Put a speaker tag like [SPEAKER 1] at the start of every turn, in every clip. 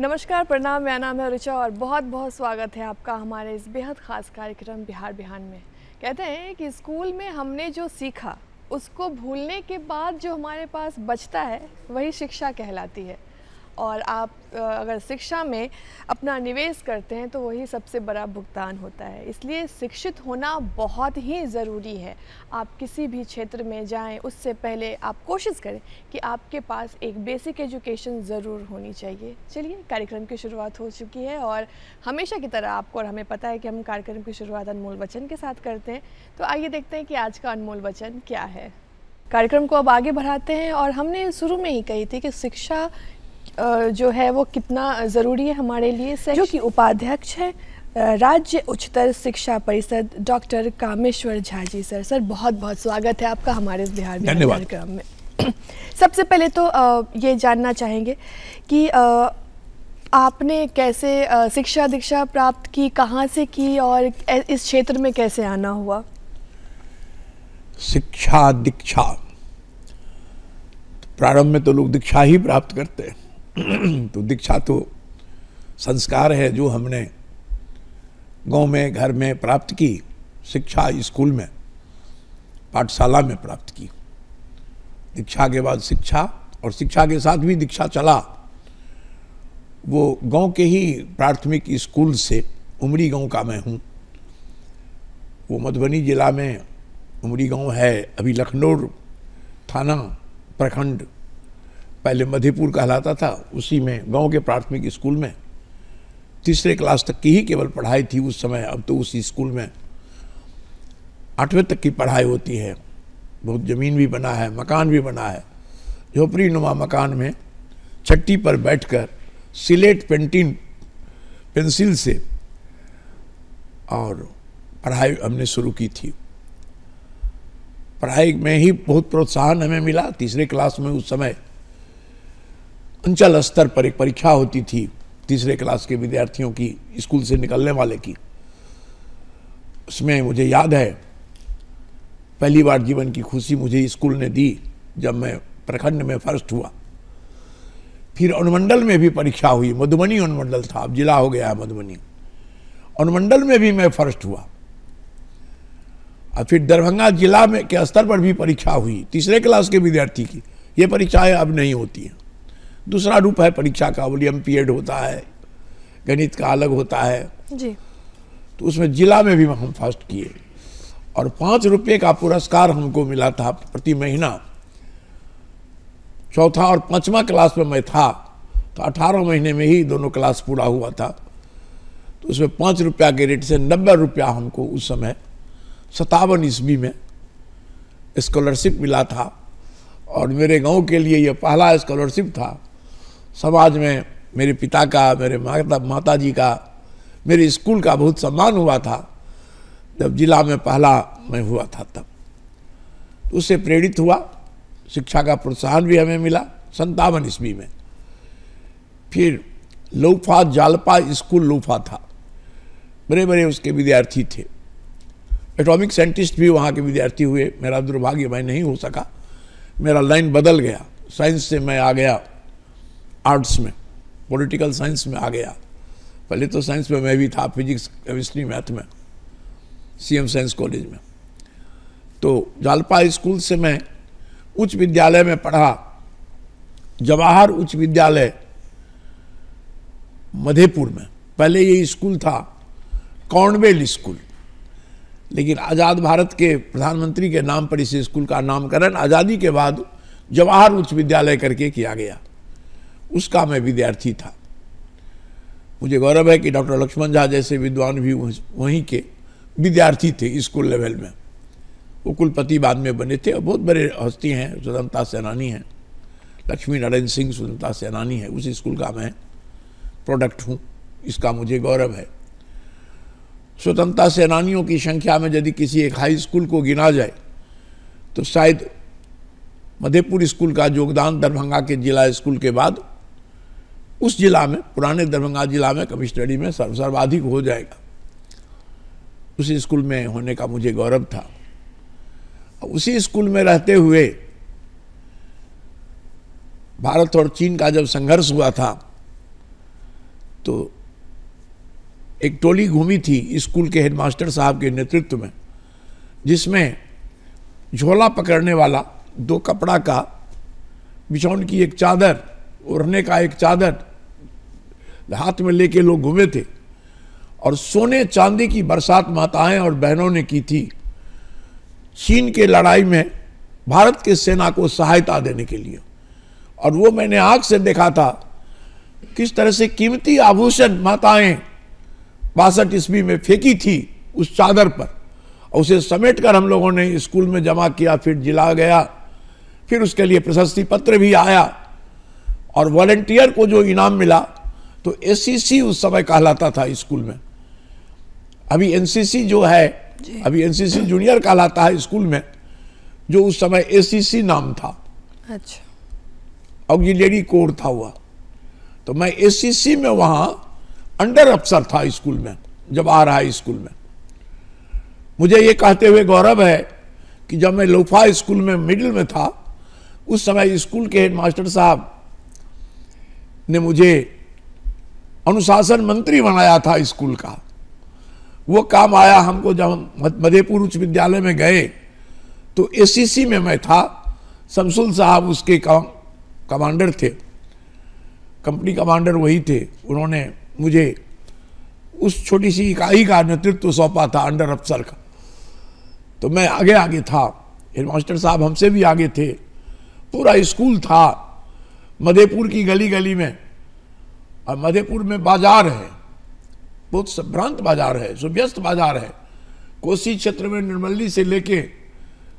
[SPEAKER 1] नमस्कार, प्रणाम। मेरा नाम है ऋचा और बहुत बहुत स्वागत है आपका हमारे इस बेहद ख़ास कार्यक्रम बिहार बिहान में। कहते हैं कि स्कूल में हमने जो सीखा उसको भूलने के बाद जो हमारे पास बचता है वही शिक्षा कहलाती है। और आप अगर शिक्षा में अपना निवेश करते हैं तो वही सबसे बड़ा भुगतान होता है। इसलिए शिक्षित होना बहुत ही ज़रूरी है। आप किसी भी क्षेत्र में जाएं उससे पहले आप कोशिश करें कि आपके पास एक बेसिक एजुकेशन ज़रूर होनी चाहिए। चलिए, कार्यक्रम की शुरुआत हो चुकी है और हमेशा की तरह आपको और हमें पता है कि हम कार्यक्रम की शुरुआत अनमोल वचन के साथ करते हैं। तो आइए देखते हैं कि आज का अनमोल वचन क्या है। कार्यक्रम को अब आगे बढ़ाते हैं और हमने शुरू में ही कही थी कि शिक्षा जो है वो कितना ज़रूरी है हमारे लिए। जो कि उपाध्यक्ष है राज्य उच्चतर शिक्षा परिषद डॉक्टर कामेश्वर झा जी। सर बहुत बहुत स्वागत है आपका हमारे इस बिहार बिहान कार्यक्रम में। सबसे पहले तो ये जानना चाहेंगे कि आपने कैसे शिक्षा दीक्षा प्राप्त की, कहाँ से की और इस क्षेत्र में कैसे आना हुआ?
[SPEAKER 2] शिक्षा दीक्षा प्रारंभ में तो लोग दीक्षा ही प्राप्त करते हैं। तो दीक्षा तो संस्कार है जो हमने गांव में घर में प्राप्त की। शिक्षा स्कूल में पाठशाला में प्राप्त की। दीक्षा के बाद शिक्षा और शिक्षा के साथ भी दीक्षा चला। वो गांव के ही प्राथमिक स्कूल से, उमरी गांव का मैं हूँ। वो मधुबनी जिला में उमरी गांव है, अभी लखनऊ थाना प्रखंड, पहले मधेपुर कहलाता था। उसी में गांव के प्राथमिक स्कूल में तीसरे क्लास तक की ही केवल पढ़ाई थी उस समय। अब तो उसी स्कूल में 8वीं तक की पढ़ाई होती है। बहुत ज़मीन भी बना है, मकान भी बना है। झोपड़ी नुमा मकान में छट्टी पर बैठकर सिलेट पेंसिल से और पढ़ाई हमने शुरू की थी। पढ़ाई में ही बहुत प्रोत्साहन हमें मिला। तीसरे क्लास में उस समय अंचल स्तर पर एक परीक्षा होती थी तीसरे क्लास के विद्यार्थियों की, स्कूल से निकलने वाले की। उसमें मुझे याद है पहली बार जीवन की खुशी मुझे स्कूल ने दी जब मैं प्रखंड में फर्स्ट हुआ। फिर अनुमंडल में भी परीक्षा हुई। मधुबनी अनुमंडल था, अब जिला हो गया है मधुबनी। अनुमंडल में भी मैं फर्स्ट हुआ। और फिर दरभंगा जिला में के स्तर पर भी परीक्षा हुई तीसरे क्लास के विद्यार्थी की। ये परीक्षाएं अब नहीं होती हैं। दूसरा रूप है परीक्षा का, ओलंपियाड होता है, गणित का अलग होता है
[SPEAKER 1] जी।
[SPEAKER 2] तो उसमें जिला में भी हम फर्स्ट किए और 5 रुपये का पुरस्कार हमको मिला था प्रति महीना। चौथा और 5वां क्लास में मैं था तो 18 महीने में ही दोनों क्लास पूरा हुआ था। तो उसमें 5 रुपया के रेट से 90 रुपया हमको उस समय 57 ईस्वी में स्कॉलरशिप मिला था। और मेरे गांव के लिए ये पहला स्कॉलरशिप था। समाज में मेरे पिता का, मेरे माता जी का, मेरे स्कूल का बहुत सम्मान हुआ था जब जिला में पहला मैं हुआ था। तब तो उससे प्रेरित हुआ। शिक्षा का प्रोत्साहन भी हमें मिला 57 ईस्वी में। फिर लोफा जालपा स्कूल लोफा था, बड़े बड़े उसके विद्यार्थी थे। एटॉमिक साइंटिस्ट भी वहाँ के विद्यार्थी हुए। मेरा दुर्भाग्य मैं नहीं हो सका, मेरा लाइन बदल गया। साइंस से मैं आ गया आर्ट्स में, पॉलिटिकल साइंस में आ गया। पहले तो साइंस में मैं भी था, फिजिक्स केमिस्ट्री मैथ में, सीएम साइंस कॉलेज में। तो जालपा स्कूल से मैं उच्च विद्यालय में पढ़ा, जवाहर उच्च विद्यालय मधेपुर में। पहले ये स्कूल था कॉर्नवेल स्कूल, लेकिन आज़ाद भारत के प्रधानमंत्री के नाम पर इस स्कूल का नामकरण आज़ादी के बाद जवाहर उच्च विद्यालय करके किया गया। उसका मैं विद्यार्थी था। मुझे गौरव है कि डॉक्टर लक्ष्मण झा जैसे विद्वान भी वहीं के विद्यार्थी थे स्कूल लेवल में। वो कुलपति बाद में बने थे और बहुत बड़े हस्ती हैं, स्वतंत्रता सेनानी हैं। लक्ष्मी नारायण सिंह स्वतंत्रता सेनानी है, उस स्कूल का मैं प्रोडक्ट हूँ, इसका मुझे गौरव है। स्वतंत्रता सेनानियों की संख्या में यदि किसी एक हाई स्कूल को गिना जाए तो शायद मधेपुर स्कूल का योगदान दरभंगा के जिला स्कूल के बाद उस जिला में, पुराने दरभंगा जिला में कमी स्टडी में सर्वाधिक हो जाएगा। उस स्कूल में होने का मुझे गौरव था। उसी स्कूल में रहते हुए भारत और चीन का जब संघर्ष हुआ था तो एक टोली घूमी थी स्कूल के हेडमास्टर साहब के नेतृत्व में, जिसमें झोला पकड़ने वाला 2 कपड़ा का, बिछौन की एक चादर, ओढ़ने का एक चादर हाथ में लेके लोग घूमे थे, और सोने चांदी की बरसात माताएं और बहनों ने की थी चीन के लड़ाई में भारत की सेना को सहायता देने के लिए। और वो मैंने आंख से देखा था किस तरह से कीमती आभूषण माताएं 62 ईस्वी में फेंकी थी उस चादर पर, और उसे समेट कर हम लोगों ने स्कूल में जमा किया, फिर जिला गया, फिर उसके लिए प्रशस्ति पत्र भी आया, और वॉलंटियर को जो इनाम मिला तो एससीसी उस समय कहलाता था स्कूल में। अभी एनसीसी जो है, अभी एनसीसी जूनियर कहलाता है स्कूल में, जो उस समय एसीसी नाम था।
[SPEAKER 1] अच्छा।
[SPEAKER 2] ऑक्सिलियरी कोर था हुआ। तो मैं एसीसी में वहां अंडर अफसर था स्कूल में, जब आ रहा है स्कूल में। मुझे ये कहते हुए गौरव है कि जब मैं लोफा स्कूल में मिडिल में था, उस समय स्कूल के हेडमास्टर साहब ने मुझे अनुशासन मंत्री बनाया था स्कूल का। वो काम आया हमको जब हम मधेपुर उच्च विद्यालय में गए तो एसीसी में मैं था। शमसुल साहब उसके कमांडर थे, कंपनी कमांडर वही थे। उन्होंने मुझे उस छोटी सी इकाई का नेतृत्व सौंपा था अंडर अफसर का। तो मैं आगे आगे था, हेडमास्टर साहब हमसे भी आगे थे। पूरा स्कूल था मधेपुर की गली गली में, और मधेपुर में बाजार है, बहुत संभ्रांत बाजार है, सुव्यस्त बाजार है। कोसी क्षेत्र में निर्मली से लेके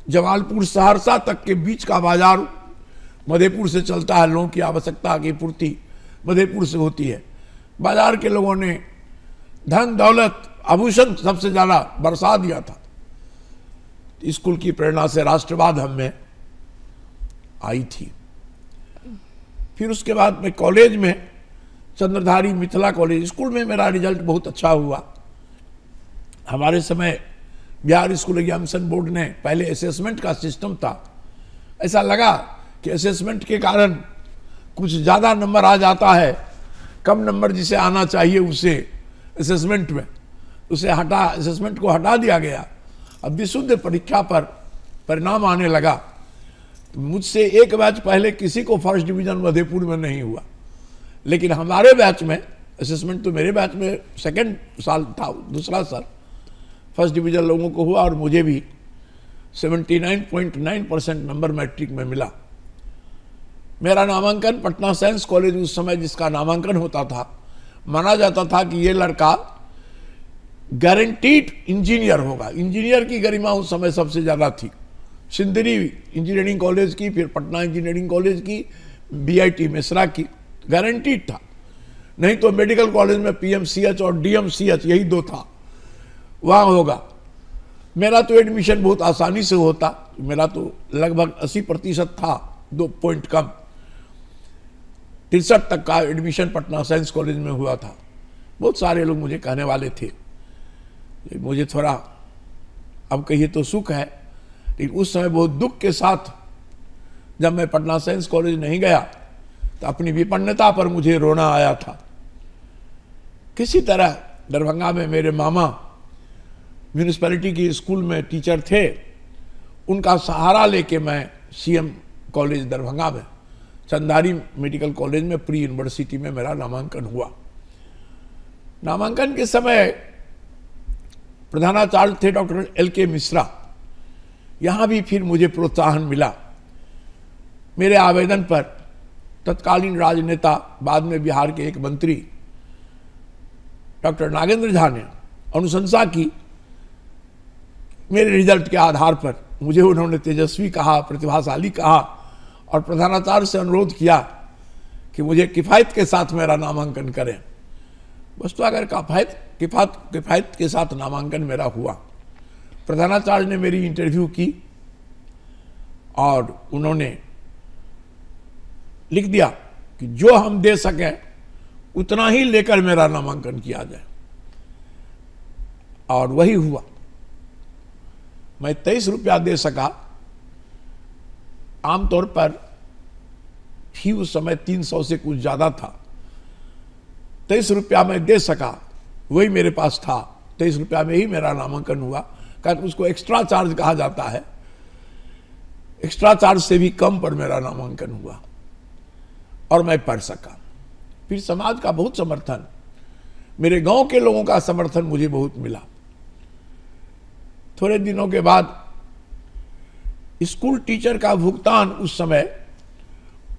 [SPEAKER 2] जमालपुर सहरसा तक के बीच का बाजार मधेपुर से चलता है। लोगों की आवश्यकता की पूर्ति मधेपुर से होती है। बाजार के लोगों ने धन दौलत आभूषण सबसे ज्यादा बरसा दिया था। स्कूल की प्रेरणा से राष्ट्रवाद हम में आई थी। फिर उसके बाद मैं कॉलेज में चंद्रधारी मिथिला कॉलेज, स्कूल में मेरा रिजल्ट बहुत अच्छा हुआ। हमारे समय बिहार स्कूल एग्जामिनेशन बोर्ड ने पहले असेसमेंट का सिस्टम था। ऐसा लगा कि असेसमेंट के कारण कुछ ज़्यादा नंबर आ जाता है, कम नंबर जिसे आना चाहिए उसे असेसमेंट में, उसे हटा, असेसमेंट को हटा दिया गया। अब विशुद्ध परीक्षा पर परिणाम आने लगा। तो मुझसे एक बैच पहले किसी को फर्स्ट डिवीजन मधेपुर में नहीं हुआ, लेकिन हमारे बैच में असेसमेंट, तो मेरे बैच में सेकंड साल था, दूसरा साल फर्स्ट डिवीजन लोगों को हुआ, और मुझे भी 79.9% नंबर मैट्रिक में मिला। मेरा नामांकन पटना साइंस कॉलेज, उस समय जिसका नामांकन होता था, माना जाता था कि ये लड़का गारंटीड इंजीनियर होगा। इंजीनियर की गरिमा उस समय सबसे ज़्यादा थी। सिंदरी इंजीनियरिंग कॉलेज की, फिर पटना इंजीनियरिंग कॉलेज की, बीआईटी मिश्रा की, गारंटीड था। नहीं तो मेडिकल कॉलेज में पीएमसीएच और डीएमसीएच, यही 2 था, वहाँ होगा। मेरा तो एडमिशन बहुत आसानी से होता, मेरा तो लगभग 80% था, 2 पॉइंट कम। 63 तक का एडमिशन पटना साइंस कॉलेज में हुआ था। बहुत सारे लोग मुझे कहने वाले थे। मुझे थोड़ा, अब कहिए तो सुख है, लेकिन उस समय बहुत दुख के साथ जब मैं पटना साइंस कॉलेज नहीं गया तो अपनी विपन्नता पर मुझे रोना आया था। किसी तरह दरभंगा में मेरे मामा म्यूनिसिपैलिटी की स्कूल में टीचर थे, उनका सहारा लेके मैं सीएम कॉलेज दरभंगा में, चंदारी मेडिकल कॉलेज में, प्री यूनिवर्सिटी में मेरा नामांकन हुआ। नामांकन के समय प्रधानाचार्य थे डॉक्टर LK मिश्रा। यहाँ भी फिर मुझे प्रोत्साहन मिला। मेरे आवेदन पर तत्कालीन राजनेता, बाद में बिहार के एक मंत्री डॉक्टर नागेंद्र झा ने अनुशंसा की। मेरे रिजल्ट के आधार पर मुझे उन्होंने तेजस्वी कहा, प्रतिभाशाली कहा, और प्रधानाचार्य से अनुरोध किया कि मुझे किफ़ायत के साथ मेरा नामांकन करें। बस तो अगर किफ़ायत के साथ नामांकन मेरा हुआ। प्रधानाचार्य ने मेरी इंटरव्यू की और उन्होंने लिख दिया कि जो हम दे सकें उतना ही लेकर मेरा नामांकन किया जाए, और वही हुआ। मैं 23 रुपया दे सका। आमतौर पर फी उस समय 300 से कुछ ज़्यादा था। 23 रुपया मैं दे सका, वही मेरे पास था, 23 रुपया में ही मेरा नामांकन हुआ। कारण उसको एक्स्ट्रा चार्ज कहा जाता है, एक्स्ट्रा चार्ज से भी कम पर मेरा नामांकन हुआ और मैं पढ़ सका। फिर समाज का बहुत समर्थन, मेरे गांव के लोगों का समर्थन मुझे बहुत मिला। थोड़े दिनों के बाद स्कूल टीचर का भुगतान उस समय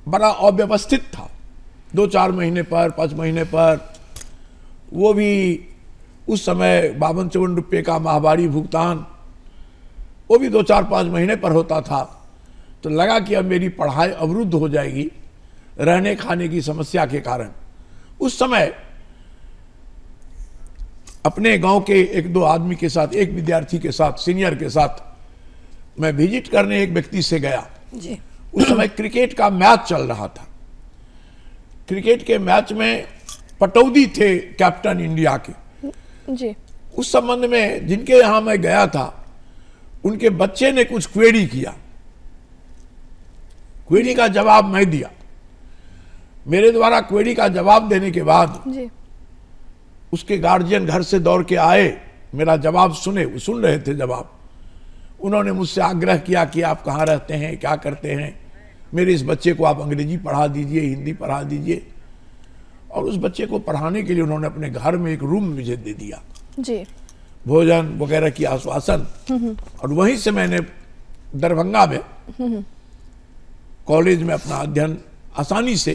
[SPEAKER 2] बड़ा अव्यवस्थित था, 2-4 महीने पर, 5 महीने पर, वो भी उस समय 52-54 रुपये का माहवारी भुगतान, वो भी 2-4-5 महीने पर होता था। तो लगा कि अब मेरी पढ़ाई अवरुद्ध हो जाएगी रहने खाने की समस्या के कारण। उस समय अपने गांव के 1-2 आदमी के साथ, एक विद्यार्थी के साथ, सीनियर के साथ मैं विजिट करने एक व्यक्ति से गया
[SPEAKER 1] जी।
[SPEAKER 2] उस समय क्रिकेट का मैच चल रहा था। क्रिकेट के मैच में पटौदी थे कैप्टन इंडिया के
[SPEAKER 1] जी।
[SPEAKER 2] उस संबंध में जिनके यहां मैं गया था, उनके बच्चे ने कुछ क्वेरी किया, क्वेरी का जवाब मैं दिया। मेरे द्वारा क्वेरी का जवाब देने के बाद
[SPEAKER 1] जी।
[SPEAKER 2] उसके गार्जियन घर से दौड़ के आए, मेरा जवाब सुन रहे थे जवाब। उन्होंने मुझसे आग्रह किया कि आप कहाँ रहते हैं, क्या करते हैं, मेरे इस बच्चे को आप अंग्रेजी पढ़ा दीजिए, हिंदी पढ़ा दीजिए। और उस बच्चे को पढ़ाने के लिए उन्होंने अपने घर में एक रूम मुझे दे दिया
[SPEAKER 1] जी।
[SPEAKER 2] भोजन वगैरह की आश्वासन। और वहीं से मैंने दरभंगा में कॉलेज में अपना अध्ययन आसानी से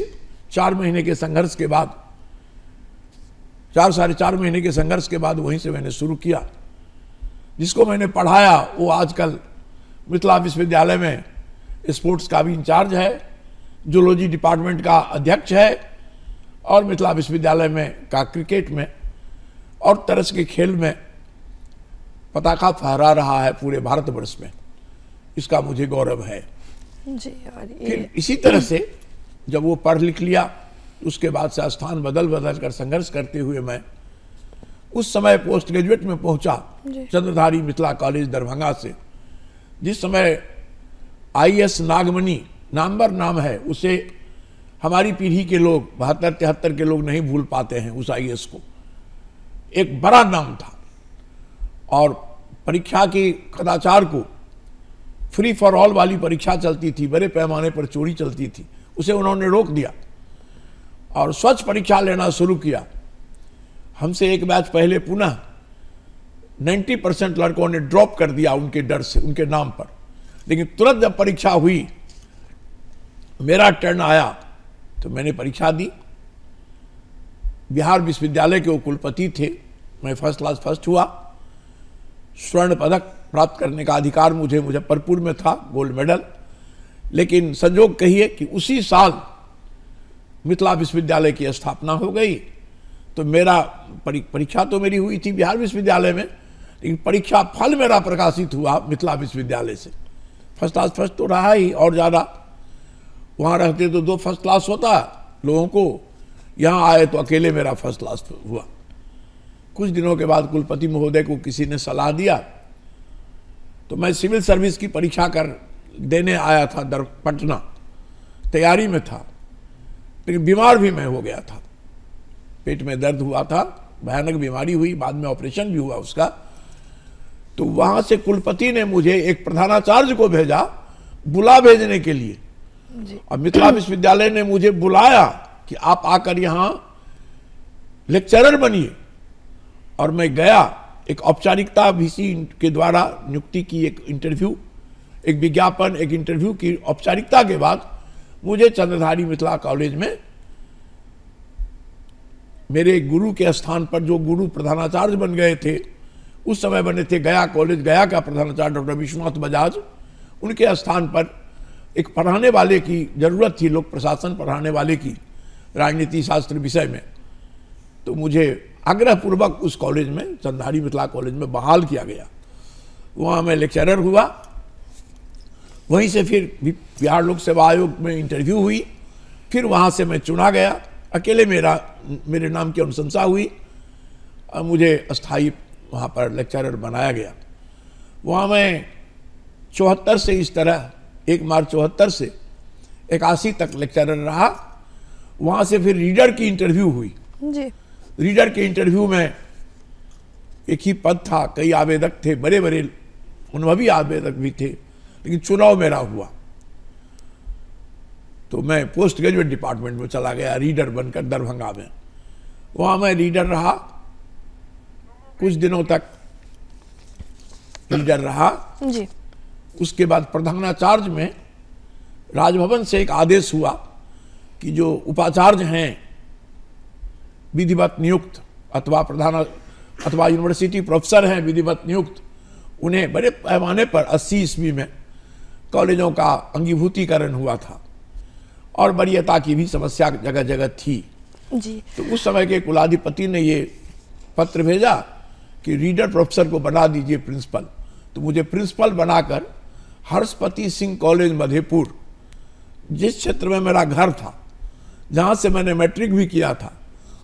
[SPEAKER 2] 4 महीने के संघर्ष के बाद, 4-4.5 महीने के संघर्ष के बाद वहीं से मैंने शुरू किया। जिसको मैंने पढ़ाया वो आजकल मिथिला विश्वविद्यालय में स्पोर्ट्स का भी इंचार्ज है, जूलॉजी डिपार्टमेंट का अध्यक्ष है और मिथिला विश्वविद्यालय में का क्रिकेट में और तरस के खेल में पताका फहरा रहा है पूरे भारतवर्ष में। इसका मुझे गौरव है
[SPEAKER 1] जी। और
[SPEAKER 2] फिर इसी तरह से जब वो पढ़ लिख लिया, उसके बाद से स्थान बदल बदल कर संघर्ष करते हुए मैं उस समय पोस्ट ग्रेजुएट में पहुंचा चंद्रधारी मिथिला कॉलेज दरभंगा से। जिस समय IAS नागमणि नामवर नाम है, उसे हमारी पीढ़ी के लोग 72-73 के लोग नहीं भूल पाते हैं। उस IAS को एक बड़ा नाम था और परीक्षा की कदाचार को, फ्री फॉर ऑल वाली परीक्षा चलती थी, बड़े पैमाने पर चोरी चलती थी, उसे उन्होंने रोक दिया और स्वच्छ परीक्षा लेना शुरू किया। हमसे एक बैच पहले पुनः 90% लड़कों ने ड्रॉप कर दिया उनके डर से, उनके नाम पर। लेकिन तुरंत जब परीक्षा हुई, मेरा टर्न आया, तो मैंने परीक्षा दी। बिहार विश्वविद्यालय के वो कुलपति थे, मैं फर्स्ट क्लास फर्स्ट हुआ। स्वर्ण पदक प्राप्त करने का अधिकार मुझे मुजफ्फरपुर में था, गोल्ड मेडल। लेकिन संजोग कहिए कि उसी साल मिथिला विश्वविद्यालय की स्थापना हो गई। तो मेरा परीक्षा तो मेरी हुई थी बिहार विश्वविद्यालय में, लेकिन परीक्षा फल मेरा प्रकाशित हुआ मिथिला विश्वविद्यालय से। फर्स्ट क्लास फर्स्ट तो रहा ही, और ज़्यादा वहाँ रहते तो 2 फर्स्ट क्लास होता लोगों को, यहाँ आए तो अकेले मेरा फर्स्ट क्लास हुआ। कुछ दिनों के बाद कुलपति महोदय को किसी ने सलाह दिया, तो मैं सिविल सर्विस की परीक्षा देने आया था पटना, तैयारी में था, लेकिन बीमार भी मैं हो गया था। पेट में दर्द हुआ था, भयानक बीमारी हुई, बाद में ऑपरेशन भी हुआ उसका। तो वहां से कुलपति ने मुझे एक प्रधानाचार्य को भेजा बुला भेजने के लिए। और मिथिला विश्वविद्यालय ने मुझे बुलाया कि आप आकर यहाँ लेक्चरर बनिए। और मैं गया, एक औपचारिकता VC के द्वारा नियुक्ति की एक इंटरव्यू, एक विज्ञापन, एक इंटरव्यू की औपचारिकता के बाद मुझे चंद्रधारी मिथिला कॉलेज में मेरे गुरु के स्थान पर, जो गुरु प्रधानाचार्य बन गए थे उस समय, बने थे गया कॉलेज, गया का प्रधानाचार्य डॉक्टर विश्वनाथ बजाज, उनके स्थान पर एक पढ़ाने वाले की जरूरत थी, लोक प्रशासन पढ़ाने वाले की, राजनीति शास्त्र विषय में। तो मुझे आग्रहपूर्वक उस कॉलेज में, चंद्रधारी मिथिला कॉलेज में बहाल किया गया। वहाँ मैं लेक्चरर हुआ। वहीं से फिर बिहार लोक सेवा आयोग में इंटरव्यू हुई, फिर वहाँ से मैं चुना गया। अकेले मेरे नाम की अनुशंसा हुई और मुझे अस्थायी वहाँ पर लेक्चरर बनाया गया। वहाँ मैं 74 से, इस तरह 1 मार्च 74 से 81 तक लेक्चरर रहा। वहाँ से फिर रीडर की इंटरव्यू हुई
[SPEAKER 1] जी।
[SPEAKER 2] रीडर के इंटरव्यू में एक ही पद था, कई आवेदक थे, बड़े बड़े अनुभवी आवेदक भी थे, लेकिन चुनाव मेरा हुआ तो मैं पोस्ट ग्रेजुएट डिपार्टमेंट में चला गया रीडर बनकर दरभंगा में। वहां मैं रीडर रहा, कुछ दिनों तक रीडर रहा
[SPEAKER 1] जी।
[SPEAKER 2] उसके बाद प्रधानाचार्य में राजभवन से एक आदेश हुआ कि जो उपाचार्य हैं विधिवत नियुक्त अथवा यूनिवर्सिटी प्रोफेसर हैं विधिवत नियुक्त, उन्हें बड़े पैमाने पर 80 ईस्वी में कॉलेजों का अंगीभूतीकरण हुआ था और वरीयता की भी समस्या जगह जगह थी
[SPEAKER 1] जी।
[SPEAKER 2] तो उस समय के कुलाधिपति ने ये पत्र भेजा कि रीडर प्रोफेसर को बना दीजिए प्रिंसिपल। तो मुझे प्रिंसिपल बनाकर हर्षपति सिंह कॉलेज मधेपुर, जिस क्षेत्र में मेरा घर था, जहां से मैंने मैट्रिक भी किया था,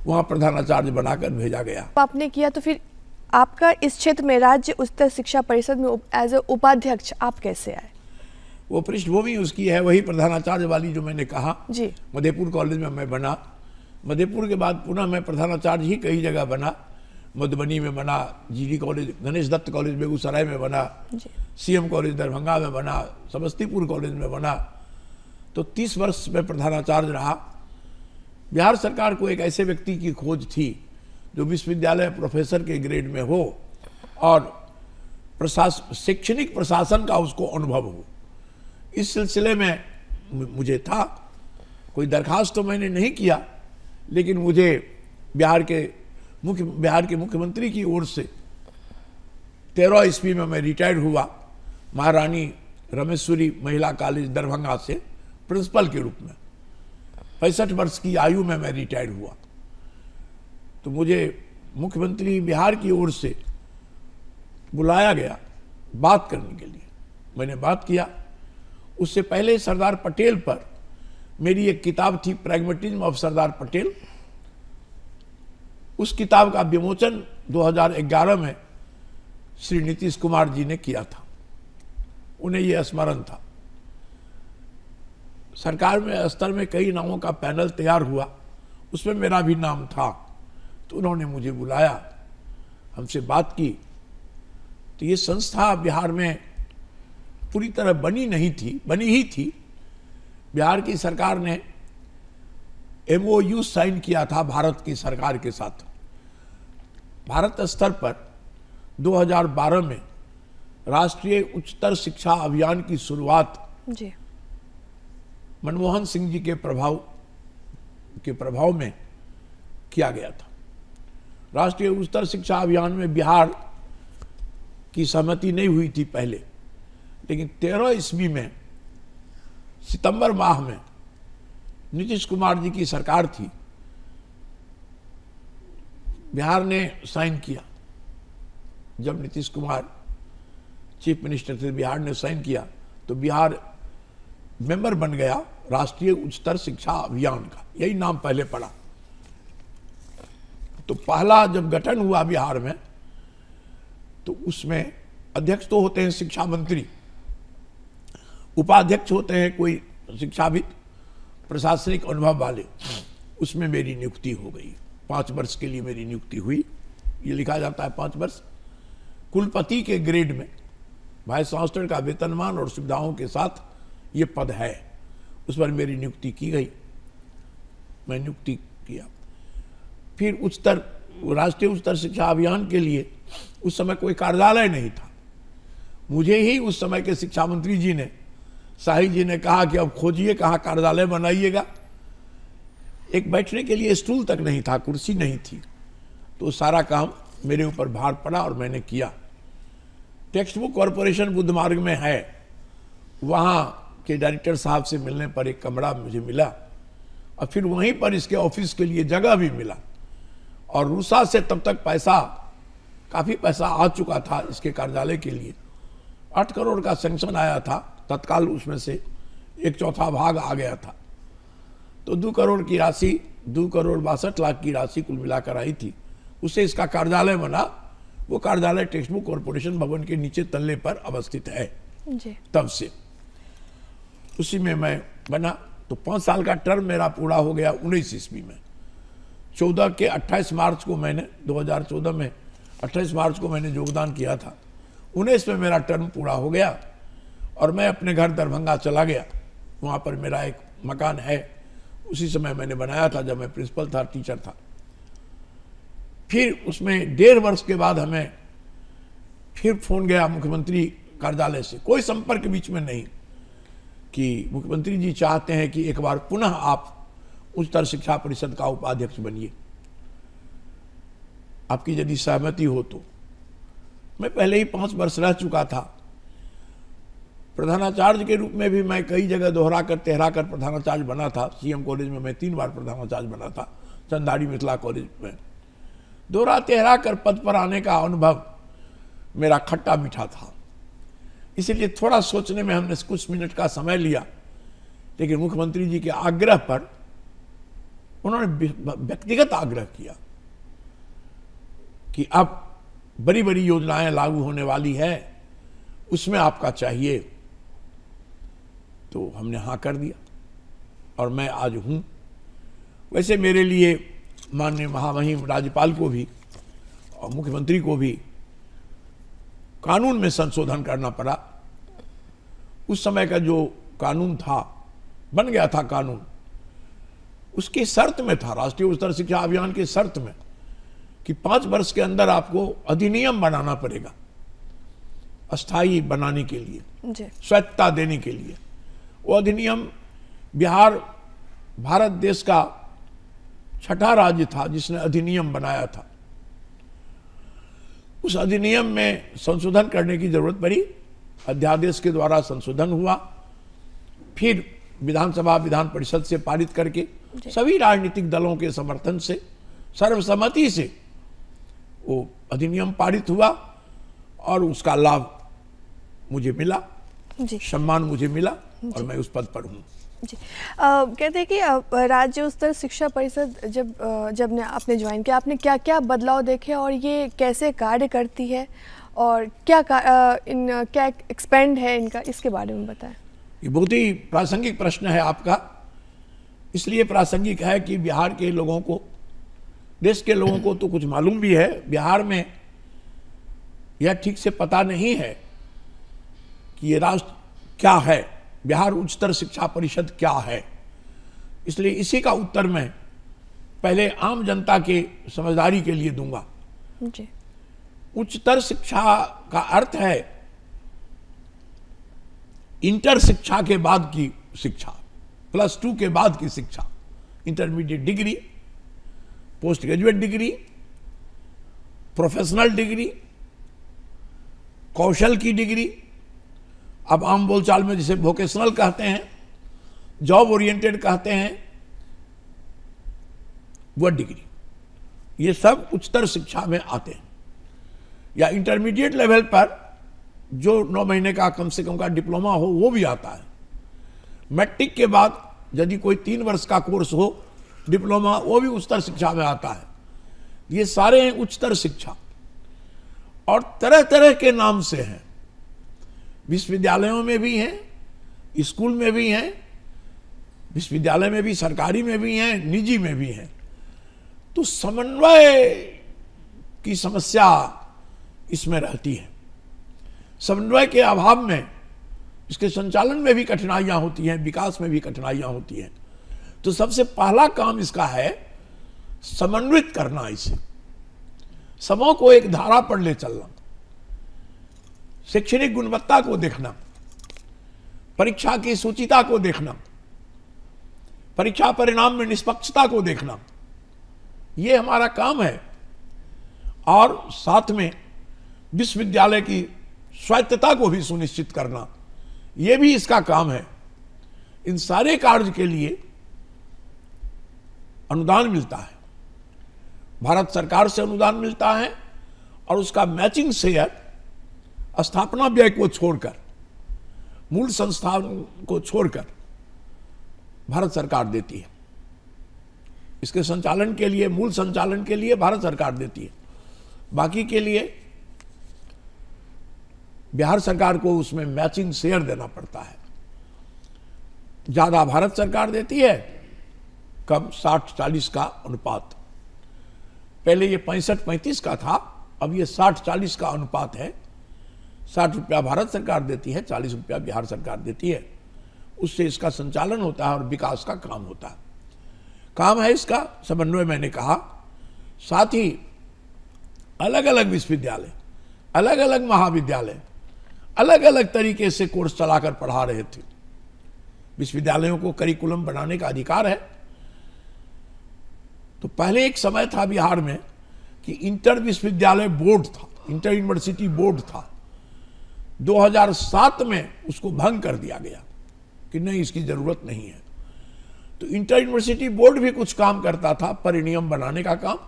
[SPEAKER 2] वहां प्रधानाचार्य बनाकर भेजा गया।
[SPEAKER 1] आपने किया तो फिर आपका इस क्षेत्र में राज्य उच्चतर शिक्षा परिषद में एज ए उपाध्यक्ष आप कैसे आए?
[SPEAKER 2] वो पृष्ठभूमि उसकी है वही प्रधानाचार्य वाली जो मैंने कहा
[SPEAKER 1] जी।
[SPEAKER 2] मधेपुर कॉलेज में मैं बना। मधेपुर के बाद पुनः मैं प्रधानाचार्य ही कई जगह बना, मधुबनी में बना, GD college, Ganesh Datt college Begusarai में बना, सीएम कॉलेज दरभंगा में बना, समस्तीपुर कॉलेज में बना। तो 30 वर्ष में प्रधानाचार्य रहा। बिहार सरकार को एक ऐसे व्यक्ति की खोज थी जो विश्वविद्यालय प्रोफेसर के ग्रेड में हो और शैक्षणिक प्रशासन का उसको अनुभव हो। इस सिलसिले में मुझे था, कोई दरखास्त तो मैंने नहीं किया, लेकिन मुझे बिहार के मुख्यमंत्री की ओर से 13 ईस्वी में मैं रिटायर्ड हुआ महारानी रमेश्वरी महिला कॉलेज दरभंगा से प्रिंसिपल के रूप में। 65 वर्ष की आयु में मैं रिटायर्ड हुआ। तो मुझे मुख्यमंत्री बिहार की ओर से बुलाया गया बात करने के लिए। मैंने बात किया। उससे पहले सरदार पटेल पर मेरी एक किताब थी, प्रैग्मेटिज्म ऑफ सरदार पटेल। उस किताब का विमोचन 2011 में श्री नीतीश कुमार जी ने किया था। उन्हें यह स्मरण था। सरकार में स्तर में कई नामों का पैनल तैयार हुआ, उसमें मेरा भी नाम था। तो उन्होंने मुझे बुलाया, हमसे बात की। तो ये संस्था बिहार में पूरी तरह बनी नहीं थी, बनी ही थी। बिहार की सरकार ने MOU साइन किया था भारत की सरकार के साथ। भारत स्तर पर 2012 में राष्ट्रीय उच्चतर शिक्षा अभियान की शुरुआत
[SPEAKER 1] जी।
[SPEAKER 2] मनमोहन सिंह जी के प्रभाव में किया गया था। राष्ट्रीय उच्चतर शिक्षा अभियान में बिहार की सहमति नहीं हुई थी पहले, लेकिन 13 ईस्वी में सितंबर माह में नीतीश कुमार जी की सरकार थी, बिहार ने साइन किया। जब नीतीश कुमार चीफ मिनिस्टर थे, बिहार ने साइन किया तो बिहार मेंबर बन गया राष्ट्रीय उच्चतर शिक्षा अभियान का, यही नाम पहले पड़ा। तो पहला जब गठन हुआ बिहार में, तो उसमें अध्यक्ष तो होते हैं शिक्षा मंत्री, उपाध्यक्ष होते हैं कोई शिक्षाविद, प्रशासनिक अनुभव वाले। उसमें मेरी नियुक्ति हो गई। 5 वर्ष के लिए मेरी नियुक्ति हुई। ये लिखा जाता है 5 वर्ष। कुलपति के ग्रेड में वाइस चांसलर का वेतनमान और सुविधाओं के साथ ये पद है। उस पर मेरी नियुक्ति की गई, मैं नियुक्ति किया। फिर राष्ट्रीय उच्चतर शिक्षा अभियान के लिए उस समय कोई कार्यालय नहीं था। मुझे ही उस समय के शिक्षा मंत्री जी ने, शाही जी ने कहा कि अब खोजिए कहाँ कार्यालय बनाइएगा। एक बैठने के लिए स्टूल तक नहीं था, कुर्सी नहीं थी। तो सारा काम मेरे ऊपर भार पड़ा और मैंने किया। टेक्स्ट बुक कॉरपोरेशन बुद्ध मार्ग में है, वहाँ के डायरेक्टर साहब से मिलने पर एक कमरा मुझे मिला और फिर वहीं पर इसके ऑफिस के लिए जगह भी मिला। और रूसा से तब तक काफ़ी पैसा आ चुका था इसके कार्यालय के लिए। 8 करोड़ का सैंक्शन आया था तत्काल, उसमें से 1/4 भाग आ गया था। तो 2 करोड़ की राशि, 2 करोड़ 62 लाख की राशि कुल मिलाकर आई थी। उससे इसका कार्यालय बना। वो कार्यालय टेक्स्ट बुक कॉरपोरेशन भवन के नीचे तल्ले पर अवस्थित है
[SPEAKER 1] जी।
[SPEAKER 2] तब से उसी में मैं बना। तो 5 साल का टर्म मेरा पूरा हो गया 19 ईस्वी में। 14 के 28 मार्च को मैंने 2014 में 28 मार्च को मैंने योगदान किया था। 19 में मेरा टर्म पूरा हो गया और मैं अपने घर दरभंगा चला गया। वहाँ पर मेरा एक मकान है, उसी समय मैंने बनाया था जब मैं प्रिंसिपल था, टीचर था। फिर उसमें 1.5 वर्ष के बाद हमें फिर फोन गया मुख्यमंत्री कार्यालय से, कोई संपर्क बीच में नहीं, कि मुख्यमंत्री जी चाहते हैं कि एक बार पुनः आप उच्चतर शिक्षा परिषद का उपाध्यक्ष बनिए, आपकी यदि सहमति हो तो। मैं पहले ही 5 वर्ष रह चुका था। प्रधानाचार्य के रूप में भी मैं कई जगह दोहरा कर तेहरा कर प्रधानाचार्य बना था। सीएम कॉलेज में मैं 3 बार प्रधानाचार्य बना था, चंदाड़ी मिथिला कॉलेज में। दोहरा तेहरा कर पद पर आने का अनुभव मेरा खट्टा मीठा था, इसलिए थोड़ा सोचने में हमने कुछ मिनट का समय लिया। लेकिन मुख्यमंत्री जी के आग्रह पर उन्होंने व्यक्तिगत आग्रह किया कि अब बड़ी बड़ी योजनाएं लागू होने वाली है, उसमें आपका चाहिए। तो हमने हाँ कर दिया और मैं आज हूं। वैसे मेरे लिए माननीय महामहिम राज्यपाल को भी और मुख्यमंत्री को भी कानून में संशोधन करना पड़ा। उस समय का जो कानून था, बन गया था कानून, उसकी शर्त में था, राष्ट्रीय उच्चतर शिक्षा अभियान की शर्त में, कि 5 वर्ष के अंदर आपको अधिनियम बनाना पड़ेगा, अस्थायी बनाने के लिए, स्वायत्तता देने के लिए। वो अधिनियम बिहार भारत देश का 6ठा राज्य था जिसने अधिनियम बनाया था। उस अधिनियम में संशोधन करने की जरूरत पड़ी, अध्यादेश के द्वारा संशोधन हुआ, फिर विधानसभा विधान परिषद से पारित करके सभी राजनीतिक दलों के समर्थन से सर्वसम्मति से वो अधिनियम पारित हुआ और उसका लाभ मुझे मिला, सम्मान मुझे मिला और मैं उस पद पर हूँ।
[SPEAKER 1] जी कहते हैं कि राज्य स्तर शिक्षा परिषद जब आपने ज्वाइन किया, आपने क्या क्या बदलाव देखे और ये कैसे कार्य करती है और क्या एक्सपेंड है इनका, इसके बारे में बताएं।
[SPEAKER 2] ये बहुत ही प्रासंगिक प्रश्न है आपका। इसलिए प्रासंगिक है कि बिहार के लोगों को, देश के लोगों को तो कुछ मालूम भी है, बिहार में यह ठीक से पता नहीं है कि ये राष्ट्र क्या है, बिहार उच्चतर शिक्षा परिषद क्या है। इसलिए इसी का उत्तर मैं पहले आम जनता के समझदारी के लिए दूंगा।
[SPEAKER 1] जी।
[SPEAKER 2] उच्चतर शिक्षा का अर्थ है इंटर शिक्षा के बाद की शिक्षा, +2 के बाद की शिक्षा, intermediate degree, post graduate degree, professional degree, कौशल की डिग्री, अब आम बोलचाल में जिसे वोकेशनल कहते हैं, जॉब ओरिएंटेड कहते हैं, वह डिग्री, ये सब उच्चतर शिक्षा में आते हैं। या इंटरमीडिएट लेवल पर जो 9 महीने का कम से कम का डिप्लोमा हो वो भी आता है। मैट्रिक के बाद यदि कोई 3 वर्ष का कोर्स हो डिप्लोमा, वो भी उच्चतर शिक्षा में आता है। ये सारे हैं उच्चतर शिक्षा और तरह तरह के नाम से हैं। विश्वविद्यालयों में भी हैं, स्कूल में भी हैं, विश्वविद्यालय में भी, सरकारी में भी हैं, निजी में भी हैं। तो समन्वय की समस्या इसमें रहती है। समन्वय के अभाव में इसके संचालन में भी कठिनाइयां होती हैं, विकास में भी कठिनाइयां होती हैं। तो सबसे पहला काम इसका है समन्वित करना, इसे सबों को एक धारा पर ले चलना, शैक्षणिक गुणवत्ता को देखना, परीक्षा की सूचिता को देखना, परीक्षा परिणाम में निष्पक्षता को देखना, ये हमारा काम है। और साथ में विश्वविद्यालय की स्वायत्तता को भी सुनिश्चित करना, ये भी इसका काम है। इन सारे कार्य के लिए अनुदान मिलता है, भारत सरकार से अनुदान मिलता है और उसका मैचिंग शेयर स्थापना व्यय को छोड़कर, मूल संस्थान को छोड़कर भारत सरकार देती है। इसके संचालन के लिए, मूल संचालन के लिए भारत सरकार देती है, बाकी के लिए बिहार सरकार को उसमें मैचिंग शेयर देना पड़ता है। ज्यादा भारत सरकार देती है, कम 60-40 का अनुपात पहले ये 65-35 का था, अब ये 60-40 का अनुपात है। 60 रुपया भारत सरकार देती है, 40 रुपया बिहार सरकार देती है। उससे इसका संचालन होता है और विकास का काम होता है। काम है इसका समन्वय, मैंने कहा। साथ ही अलग अलग विश्वविद्यालय, अलग अलग महाविद्यालय अलग अलग तरीके से कोर्स चलाकर पढ़ा रहे थे। विश्वविद्यालयों को करिकुलम बनाने का अधिकार है। तो पहले एक समय था बिहार में कि इंटर विश्वविद्यालय बोर्ड था, इंटर यूनिवर्सिटी बोर्ड था। 2007 में उसको भंग कर दिया गया कि नहीं, इसकी जरूरत नहीं है। तो इंटर यूनिवर्सिटी बोर्ड भी कुछ काम करता था, परिनियम बनाने का काम,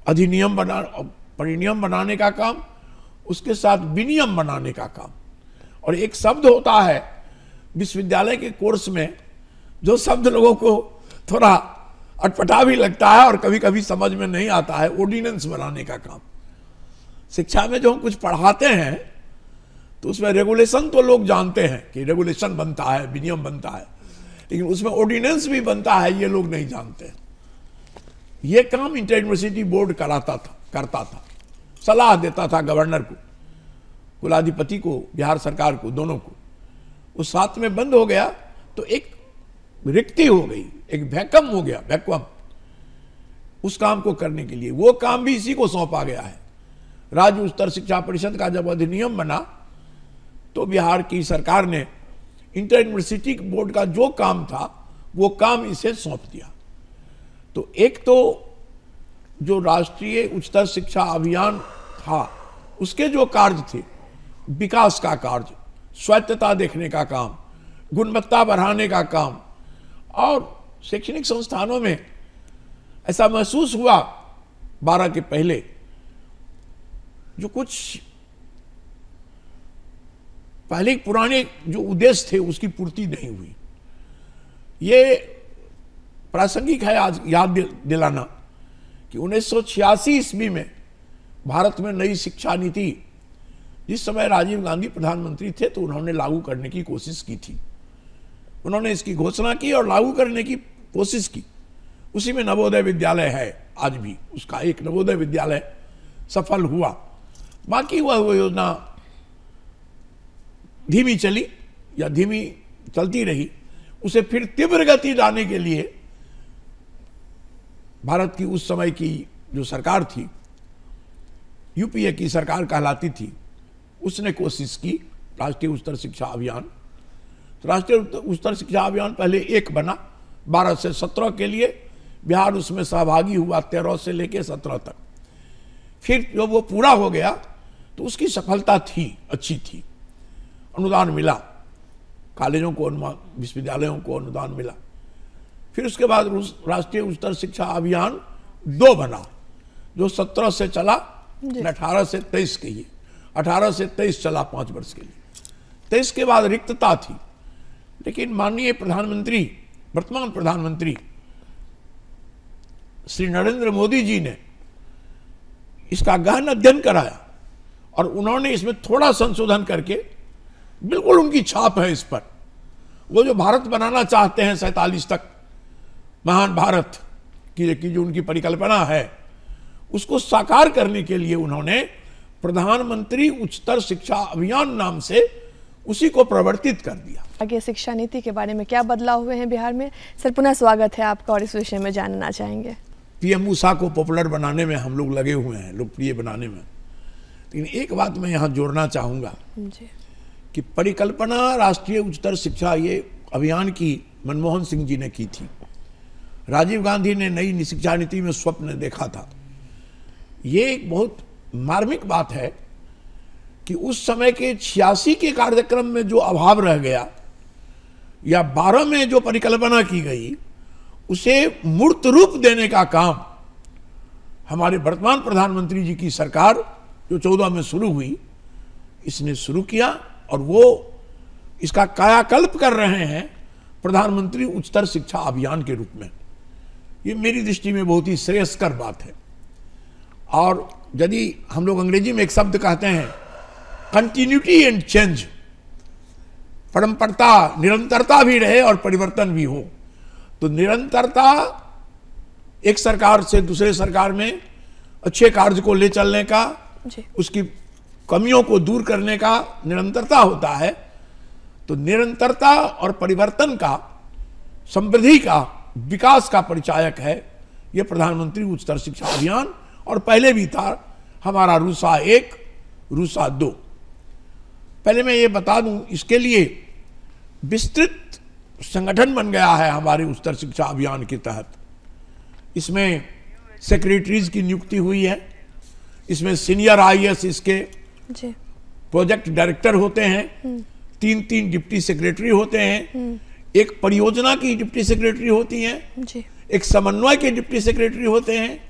[SPEAKER 2] परिनियम बनाने का काम, उसके साथ विनियम बनाने का काम। और एक शब्द होता है विश्वविद्यालय के कोर्स में, जो शब्द लोगों को थोड़ा अटपटा भी लगता है और कभी कभी समझ में नहीं आता है, ऑर्डिनेंस बनाने का काम। शिक्षा में जो हम कुछ पढ़ाते हैं तो उसमें रेगुलेशन तो लोग जानते हैं कि रेगुलेशन बनता है, विनियम बनता है, लेकिन उसमें ऑर्डिनेंस भी बनता है, ये लोग नहीं जानते। ये काम इंटर यूनिवर्सिटी बोर्ड करता था, सलाह देता था गवर्नर को, कुलाधिपति को, बिहार सरकार को, दोनों को। उस साथ में बंद हो गया तो एक रिक्ति हो गई, एक वैक्यूम हो गया, वैक्यूम उस काम को करने के लिए। वो काम भी इसी को सौंपा गया है। राज्य उच्चतर शिक्षा परिषद का जब अधिनियम बना तो बिहार की सरकार ने इंटर यूनिवर्सिटी बोर्ड का जो काम था वो काम इसे सौंप दिया। तो एक तो जो राष्ट्रीय उच्चतर शिक्षा अभियान था उसके जो कार्य थे, विकास का कार्य, स्वायत्तता देखने का काम, गुणवत्ता बढ़ाने का काम, और शैक्षणिक संस्थानों में ऐसा महसूस हुआ 12 के पहले जो कुछ पहले पुराने जो उद्देश्य थे उसकी पूर्ति नहीं हुई। ये प्रासंगिक है आज याद दिलाना कि 1986 ईस्वी में भारत में नई शिक्षा नीति, जिस समय राजीव गांधी प्रधानमंत्री थे, तो उन्होंने लागू करने की कोशिश की थी। उन्होंने इसकी घोषणा की और लागू करने की कोशिश की। उसी में नवोदय विद्यालय है, आज भी उसका एक नवोदय विद्यालय सफल हुआ। बाकी वह योजना धीमी चली या धीमी चलती रही। उसे फिर तीव्र गति लाने के लिए भारत की उस समय की जो सरकार थी, यूपीए की सरकार कहलाती थी, उसने कोशिश की राष्ट्रीय उच्चतर शिक्षा अभियान। तो राष्ट्रीय उच्चतर शिक्षा अभियान पहले एक बना 12 से 17 के लिए, बिहार उसमें सहभागी हुआ 13 से लेकर 17 तक। फिर जब वो पूरा हो गया तो उसकी सफलता थी, अच्छी थी, अनुदान मिला, कॉलेजों को, विश्वविद्यालयों को अनुदान मिला। फिर उसके बाद राष्ट्रीय उच्चतर शिक्षा अभियान 2 बना, जो 17 से चला, 18 से 23 के लिए, 18 से 23 चला 5 वर्ष के लिए। 23 के बाद रिक्तता थी, लेकिन माननीय प्रधानमंत्री, वर्तमान प्रधानमंत्री श्री नरेंद्र मोदी जी ने इसका गहन अध्ययन कराया और उन्होंने इसमें थोड़ा संशोधन करके, बिल्कुल उनकी छाप है इस पर, वो जो भारत बनाना चाहते हैं 47 तक, महान भारत की जो उनकी परिकल्पना है, उसको साकार करने के लिए उन्होंने प्रधानमंत्री उच्चतर शिक्षा अभियान नाम से उसी को प्रवर्तित कर दिया।
[SPEAKER 1] आगे शिक्षा नीति के बारे में क्या बदलाव हुए हैं बिहार में? सर, पुनः स्वागत है आपका और इस विषय में जानना चाहेंगे।
[SPEAKER 2] पीएम ऊषा को पॉपुलर बनाने में हम लोग लगे हुए हैं, लोकप्रिय बनाने में। लेकिन एक बात मैं यहाँ जोड़ना चाहूँगा कि परिकल्पना राष्ट्रीय उच्चतर शिक्षा ये अभियान की मनमोहन सिंह जी ने की थी। राजीव गांधी ने नई शिक्षा नीति में स्वप्न देखा था। ये एक बहुत मार्मिक बात है कि उस समय के 86 के कार्यक्रम में जो अभाव रह गया या 12 में जो परिकल्पना की गई, उसे मूर्त रूप देने का काम हमारे वर्तमान प्रधानमंत्री जी की सरकार जो 14 में शुरू हुई, इसने शुरू किया और वो इसका कायाकल्प कर रहे हैं प्रधानमंत्री उच्चतर शिक्षा अभियान के रूप में। ये मेरी दृष्टि में बहुत ही श्रेयस्कर बात है। और यदि हम लोग अंग्रेजी में एक शब्द कहते हैं कंटिन्यूटी एंड चेंज, परंपरता, निरंतरता भी रहे और परिवर्तन भी हो, तो निरंतरता एक सरकार से दूसरे सरकार में अच्छे कार्य को ले चलने का,
[SPEAKER 1] जी।
[SPEAKER 2] उसकी कमियों को दूर करने का निरंतरता होता है। तो निरंतरता और परिवर्तन का, समृद्धि का, विकास का परिचायक है यह प्रधानमंत्री उच्चतर शिक्षा अभियान। और पहले भी था हमारा रूसा 1, रूसा 2। पहले मैं ये बता दूं, इसके लिए विस्तृत संगठन बन गया है हमारे उच्चतर शिक्षा अभियान के तहत। इसमें सेक्रेटरीज की नियुक्ति हुई है, इसमें सीनियर आईएएस इसके
[SPEAKER 1] जी।
[SPEAKER 2] प्रोजेक्ट डायरेक्टर होते हैं, 3 डिप्टी सेक्रेटरी होते हैं, एक परियोजना की डिप्टी सेक्रेटरी होती हैं,
[SPEAKER 1] जी।
[SPEAKER 2] एक समन्वय के डिप्टी सेक्रेटरी होते हैं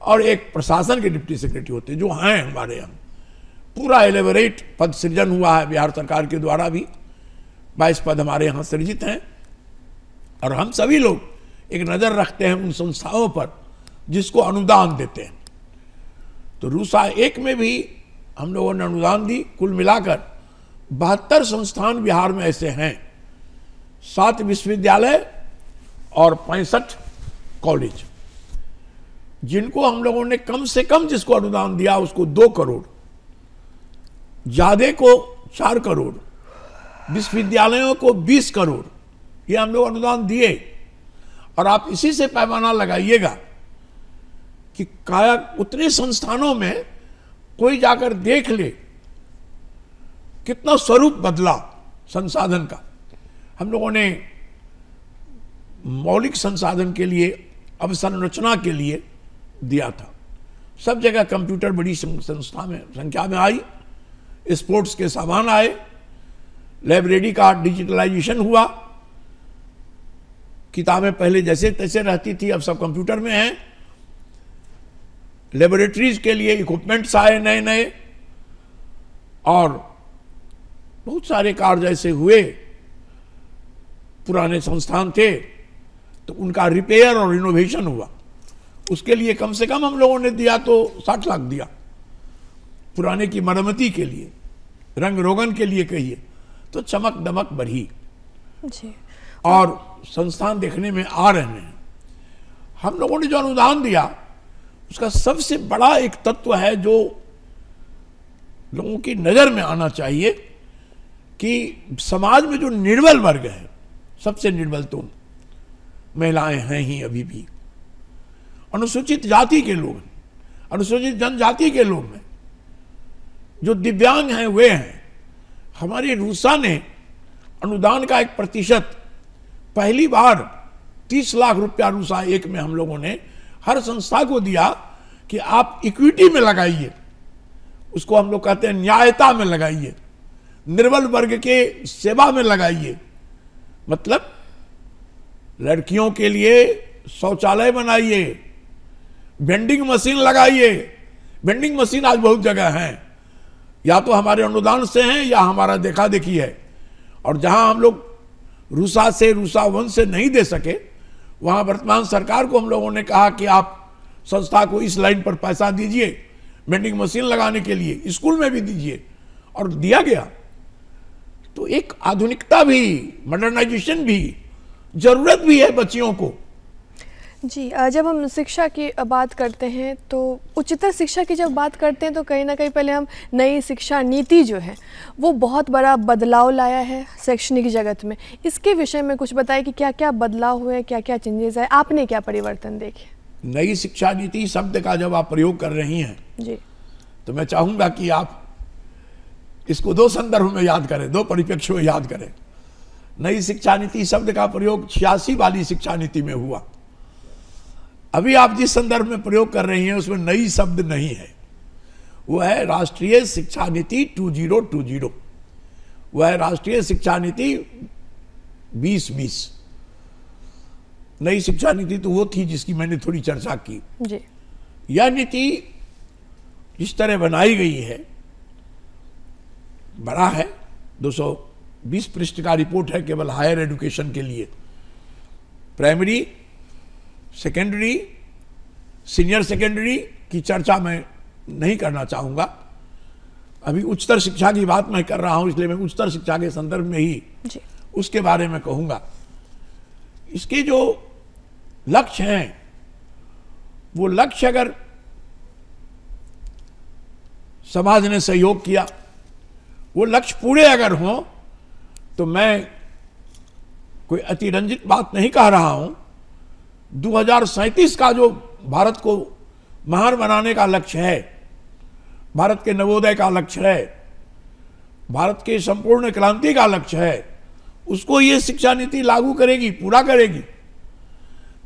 [SPEAKER 2] और एक प्रशासन के डिप्टी सेक्रेटरी होते हैं, जो हैं हमारे यहाँ। पूरा एलेबोरेट पद सृजन हुआ है बिहार सरकार के द्वारा भी। 22 पद हमारे यहाँ सृजित हैं। और हम सभी लोग एक नज़र रखते हैं उन संस्थाओं पर जिसको अनुदान देते हैं। तो रूसा 1 में भी हम लोगों ने अनुदान दी। कुल मिलाकर 72 संस्थान बिहार में ऐसे हैं, 7 विश्वविद्यालय और 65 कॉलेज, जिनको हम लोगों ने कम से कम जिसको अनुदान दिया उसको 2 करोड़, ज्यादा को 4 करोड़, विश्वविद्यालयों को 20 करोड़, ये हम लोग अनुदान दिए। और आप इसी से पैमाना लगाइएगा कि काया उतने संस्थानों में कोई जाकर देख ले कितना स्वरूप बदला संसाधन का। हम लोगों ने मौलिक संसाधन के लिए, अवसंरचना के लिए दिया था। सब जगह कंप्यूटर बड़ी संख्या में आई, स्पोर्ट्स के सामान आए, लाइब्रेरी का डिजिटलाइजेशन हुआ, किताबें पहले जैसे तैसे रहती थी अब सब कंप्यूटर में हैं, लेबोरेटरीज के लिए इक्विपमेंट्स आए नए नए, और बहुत सारे कार्य जैसे हुए। पुराने संस्थान थे तो उनका रिपेयर और रिनोवेशन हुआ, उसके लिए कम से कम हम लोगों ने दिया तो 60 लाख दिया। पुराने की मरम्मती के लिए, रंग रोगन के लिए कहिए तो चमक दमक बढ़ी
[SPEAKER 1] जी।
[SPEAKER 2] और संस्थान देखने में आ रहे हैं। हम लोगों ने जो अनुदान दिया उसका सबसे बड़ा एक तत्व है जो लोगों की नजर में आना चाहिए कि समाज में जो निर्बल वर्ग है, सबसे निर्बल तो महिलाएं हैं ही अभी भी, अनुसूचित जाति के लोग, अनुसूचित जनजाति के लोग हैं, जो दिव्यांग हैं वे हैं। हमारे रूसा ने अनुदान का 1% पहली बार 30 लाख रुपया रूसा 1 में हम लोगों ने हर संस्था को दिया कि आप इक्विटी में लगाइए, उसको हम लोग कहते हैं न्यायता में लगाइए, निर्बल वर्ग के सेवा में लगाइए। मतलब लड़कियों के लिए शौचालय बनाइए, वेंडिंग मशीन लगाइए। वेंडिंग मशीन आज बहुत जगह हैं, या तो हमारे अनुदान से हैं या हमारा देखा देखी है। और जहां हम लोग रूसा से, रूसा 1 से नहीं दे सके, वहां वर्तमान सरकार को हम लोगों ने कहा कि आप संस्था को इस लाइन पर पैसा दीजिए, वेंडिंग मशीन लगाने के लिए, स्कूल में भी दीजिए, और दिया गया। तो एक आधुनिकता भी, मॉडर्नाइजेशन भी, जरूरत भी है बच्चियों को।
[SPEAKER 1] जी, जब हम शिक्षा की बात करते हैं तो उच्चतर शिक्षा की जब बात करते हैं तो कहीं ना कहीं पहले हम नई शिक्षा नीति जो है वो बहुत बड़ा बदलाव लाया है शैक्षणिक जगत में। इसके विषय में कुछ बताइए कि क्या क्या बदलाव हुए, क्या क्या चेंजेस आए, आपने क्या परिवर्तन देखे?
[SPEAKER 2] नई शिक्षा नीति शब्द का जब आप प्रयोग कर रही हैं
[SPEAKER 1] जी,
[SPEAKER 2] तो मैं चाहूंगा कि आप इसको 2 संदर्भ में याद करें, 2 परिप्रेक्ष्य में याद करें। नई शिक्षा नीति शब्द का प्रयोग 86 वाली शिक्षा नीति में हुआ। अभी आप जिस संदर्भ में प्रयोग कर रही हैं उसमें नई शब्द नहीं है, वो है राष्ट्रीय शिक्षा नीति 2020, वो है राष्ट्रीय शिक्षा नीति 2020। नई शिक्षा नीति तो वो थी जिसकी मैंने थोड़ी चर्चा की
[SPEAKER 1] जी।
[SPEAKER 2] यह नीति जिस तरह बनाई गई है बड़ा है, 220 पृष्ठ का रिपोर्ट है केवल हायर एजुकेशन के लिए। प्राइमरी, सेकेंडरी, सीनियर सेकेंडरी की चर्चा मैं नहीं करना चाहूँगा। अभी उच्चतर शिक्षा की बात मैं कर रहा हूँ, इसलिए मैं उच्चतर शिक्षा के संदर्भ में ही
[SPEAKER 1] जी।
[SPEAKER 2] उसके बारे में कहूँगा। इसके जो लक्ष्य हैं वो लक्ष्य अगर समाज ने सहयोग किया, वो लक्ष्य पूरे अगर हों, तो मैं कोई अतिरंजित बात नहीं कह रहा हूं। 2037 का जो भारत को महान बनाने का लक्ष्य है, भारत के नवोदय का लक्ष्य है, भारत के संपूर्ण क्रांति का लक्ष्य है, उसको ये शिक्षा नीति लागू करेगी, पूरा करेगी।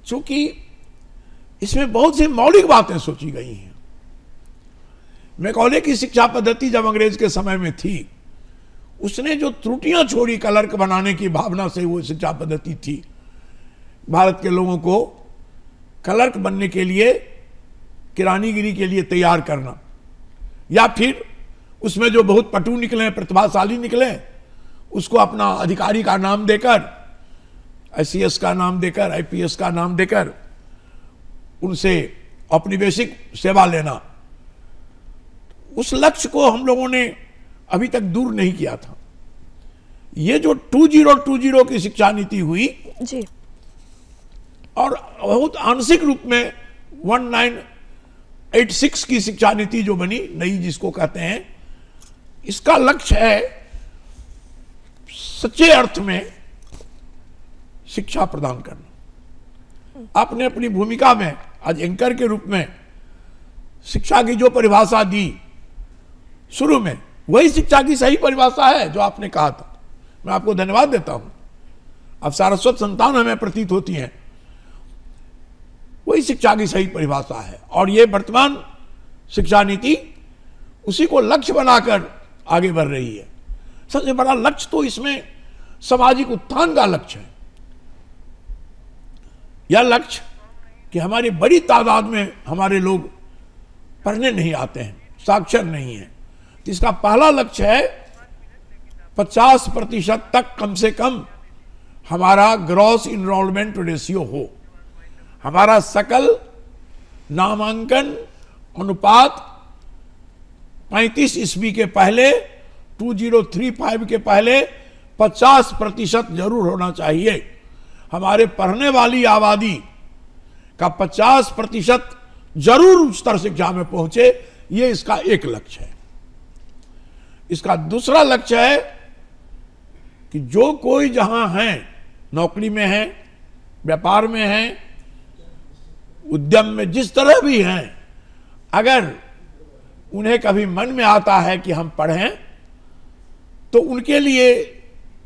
[SPEAKER 2] क्योंकि इसमें बहुत सी मौलिक बातें सोची गई हैं। मैकॉले की शिक्षा पद्धति जब अंग्रेज के समय में थी, उसने जो त्रुटियां छोड़ी क्लर्क बनाने की भावना से, वो शिक्षा पद्धति थी भारत के लोगों को क्लर्क बनने के लिए, किरानीगिरी के लिए तैयार करना, या फिर उसमें जो बहुत पटु निकले, प्रतिभाशाली निकले, उसको अपना अधिकारी का नाम देकर, ICS का नाम देकर, IPS का नाम देकर उनसे औपनिवेशिक सेवा लेना। उस लक्ष्य को हम लोगों ने अभी तक दूर नहीं किया था। ये जो 2020 की शिक्षा नीति हुई
[SPEAKER 1] जी,
[SPEAKER 2] और बहुत आंशिक रूप में 1986 की शिक्षा नीति जो बनी नई, जिसको कहते हैं, इसका लक्ष्य है सच्चे अर्थ में शिक्षा प्रदान करना। आपने अपनी भूमिका में आज एंकर के रूप में शिक्षा की जो परिभाषा दी शुरू में, वही शिक्षा की सही परिभाषा है जो आपने कहा था। मैं आपको धन्यवाद देता हूं। अब सारस्वत संतान हमें प्रतीत होती हैं, वही शिक्षा की सही परिभाषा है। और ये वर्तमान शिक्षा नीति उसी को लक्ष्य बनाकर आगे बढ़ रही है। सबसे बड़ा लक्ष्य तो इसमें सामाजिक उत्थान का लक्ष्य है। यह लक्ष्य कि हमारी बड़ी तादाद में हमारे लोग पढ़ने नहीं आते हैं, साक्षर नहीं है। इसका पहला लक्ष्य है 50% तक कम से कम हमारा ग्रॉस इनरोलमेंट रेशियो हो। हमारा सकल नामांकन अनुपात 35 ईस्वी के पहले, 2035 के पहले 50% जरूर होना चाहिए। हमारे पढ़ने वाली आबादी का 50% जरूर उच्चतर शिक्षा में पहुंचे, ये इसका एक लक्ष्य है। इसका दूसरा लक्ष्य है कि जो कोई जहां है, नौकरी में है, व्यापार में है, उद्यम में, जिस तरह भी हैं, अगर उन्हें कभी मन में आता है कि हम पढ़ें, तो उनके लिए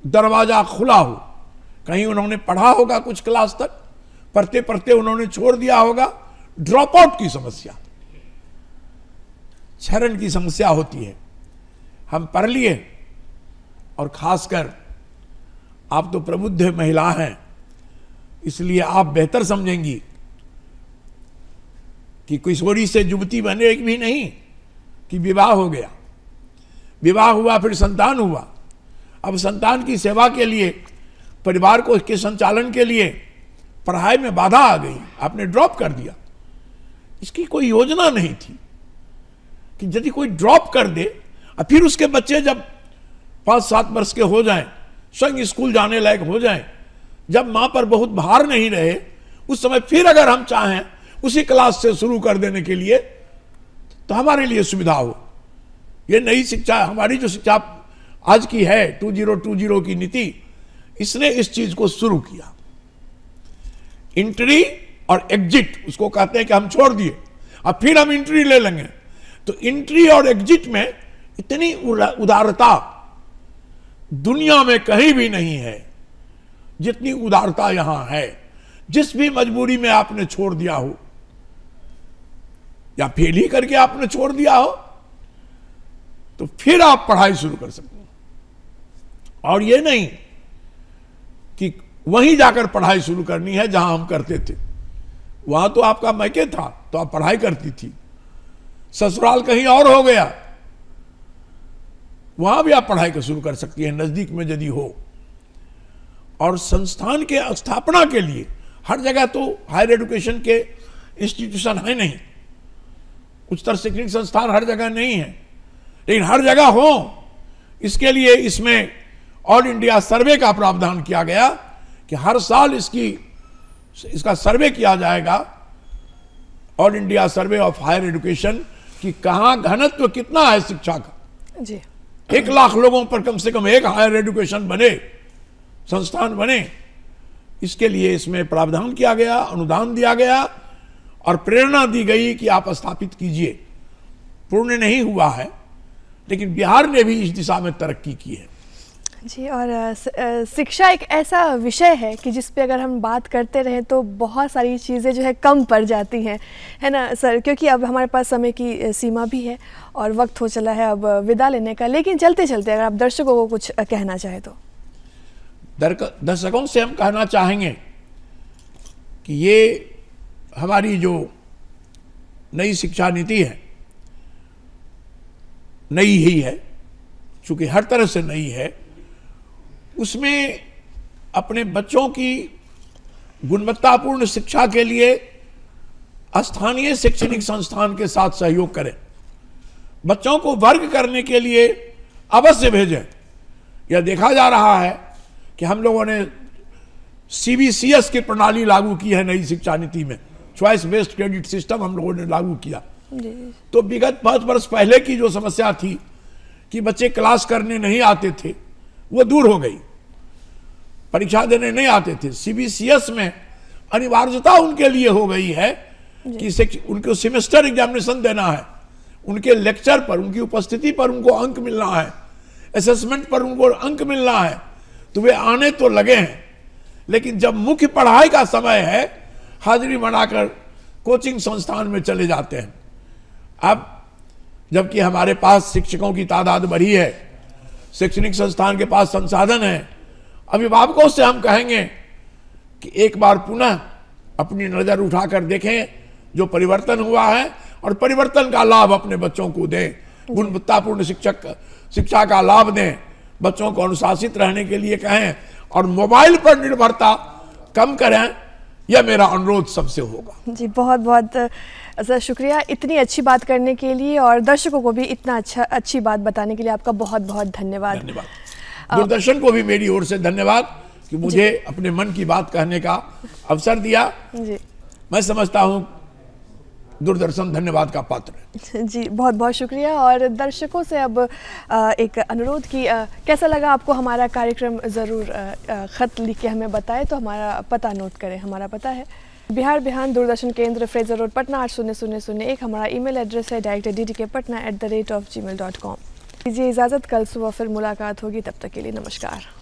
[SPEAKER 2] दरवाजा खुला हो। कहीं उन्होंने पढ़ा होगा कुछ क्लास तक, पढ़ते पढ़ते उन्होंने छोड़ दिया होगा, ड्रॉप आउट की समस्या, क्षरण की समस्या होती है। हम पढ़ लिए, और खासकर आप तो प्रबुद्ध महिला हैं, इसलिए आप बेहतर समझेंगी कि किशोरी से युवती बने भी नहीं कि विवाह हो गया, विवाह हुआ, फिर संतान हुआ। अब संतान की सेवा के लिए, परिवार को के संचालन के लिए पढ़ाई में बाधा आ गई, आपने ड्रॉप कर दिया। इसकी कोई योजना नहीं थी कि यदि कोई ड्रॉप कर दे और फिर उसके बच्चे जब 5-7 वर्ष के हो जाएं, स्वयं स्कूल जाने लायक हो जाएं, जब मां पर बहुत भार नहीं रहे, उस समय फिर अगर हम चाहें उसी क्लास से शुरू कर देने के लिए, तो हमारे लिए सुविधा हो। ये नई शिक्षा, हमारी जो शिक्षा आज की है 2020 की नीति, इसने इस चीज को शुरू किया। एंट्री और एग्जिट, उसको कहते हैं कि हम छोड़ दिए अब फिर हम एंट्री ले लेंगे। तो एंट्री और एग्जिट में इतनी उदारता दुनिया में कहीं भी नहीं है जितनी उदारता यहां है। जिस भी मजबूरी में आपने छोड़ दिया हो, या फेल ही करके आपने छोड़ दिया हो, तो फिर आप पढ़ाई शुरू कर सकते हैं। और ये नहीं कि वहीं जाकर पढ़ाई शुरू करनी है जहां हम करते थे। वहां तो आपका मैके था, तो आप पढ़ाई करती थी। ससुराल कहीं और हो गया, वहां भी आप पढ़ाई का शुरू कर सकती है, नजदीक में यदि हो। और संस्थान के स्थापना के लिए हर जगह तो हायर एजुकेशन के इंस्टीट्यूशन है नहीं, उच्चतर शैक्षणिक संस्थान हर जगह नहीं है, लेकिन हर जगह हो, इसके लिए इसमें ऑल इंडिया सर्वे का प्रावधान किया गया कि हर साल इसका सर्वे किया जाएगा all India survey of higher education कि कहाँ घनत्व कितना है शिक्षा का।
[SPEAKER 1] जी
[SPEAKER 2] 1 लाख लोगों पर कम से कम एक हायर एजुकेशन बने, संस्थान बने, इसके लिए इसमें प्रावधान किया गया, अनुदान दिया गया और प्रेरणा दी गई कि आप स्थापित कीजिए। पूर्ण नहीं हुआ है, लेकिन बिहार ने भी इस दिशा में तरक्की की है।
[SPEAKER 1] जी, और शिक्षा एक ऐसा विषय है कि जिस पे अगर हम बात करते रहें तो बहुत सारी चीज़ें जो है कम पड़ जाती हैं, है ना सर? क्योंकि अब हमारे पास समय की सीमा भी है और वक्त हो चला है अब विदा लेने का। लेकिन चलते चलते अगर आप दर्शकों को कुछ कहना चाहें तो।
[SPEAKER 2] दर्शकों से हम कहना चाहेंगे कि ये हमारी जो नई शिक्षा नीति है, नई ही है, चूंकि हर तरह से नई है, उसमें अपने बच्चों की गुणवत्तापूर्ण शिक्षा के लिए स्थानीय शैक्षणिक संस्थान के साथ सहयोग करें। बच्चों को वर्ग करने के लिए अवश्य भेजें। यह देखा जा रहा है कि हम लोगों ने CBCS की प्रणाली लागू की है नई शिक्षा नीति में, चॉइस बेस्ड क्रेडिट सिस्टम हम लोगों ने लागू किया। तो विगत 5 वर्ष पहले की जो समस्या थी कि बच्चे क्लास करने नहीं आते थे, वो दूर हो गई। परीक्षा देने नहीं आते थे, CBCS में अनिवार्यता उनके लिए हो गई है कि उनको सेमेस्टर एग्जामिनेशन देना है, उनके लेक्चर पर, उनकी उपस्थिति पर उनको अंक मिलना है, असेसमेंट पर उनको अंक मिलना है, तो वे आने तो लगे हैं। लेकिन जब मुख्य पढ़ाई का समय है, हाजिरी बनाकर कोचिंग संस्थान में चले जाते हैं। अब जबकि हमारे पास शिक्षकों की तादाद बढ़ी है, शैक्षणिक संस्थान के पास संसाधन है, अभिभावकों से हम कहेंगे कि एक बार पुनः अपनी नजर उठाकर देखें जो परिवर्तन हुआ है और परिवर्तन का लाभ अपने बच्चों को दें, गुणवत्तापूर्ण शिक्षा का लाभ दें, बच्चों को अनुशासित रहने के लिए कहें और मोबाइल पर निर्भरता कम करें। यह मेरा अनुरोध सबसे होगा।
[SPEAKER 1] जी, बहुत बहुत सर शुक्रिया इतनी अच्छी बात करने के लिए और दर्शकों को भी इतना अच्छी बात बताने के लिए आपका बहुत बहुत धन्यवाद।
[SPEAKER 2] दूरदर्शन को भी मेरी ओर से धन्यवाद कि मुझे अपने मन की बात कहने का अवसर दिया।
[SPEAKER 1] जी,
[SPEAKER 2] मैं समझता हूँ दूरदर्शन धन्यवाद का पात्र है।
[SPEAKER 1] जी, बहुत बहुत शुक्रिया। और दर्शकों से अब एक अनुरोध की कैसा लगा आपको हमारा कार्यक्रम, ज़रूर ख़त लिख के हमें बताएं। तो हमारा पता नोट करें। हमारा पता है बिहार बिहान दूरदर्शन केंद्र, फ्रेजर रोड, पटना 80001। हमारा ईमेल एड्रेस है director@ddkpatna@gmail.com। दीजिए इजाज़त, कल सुबह फिर मुलाकात होगी, तब तक के लिए नमस्कार।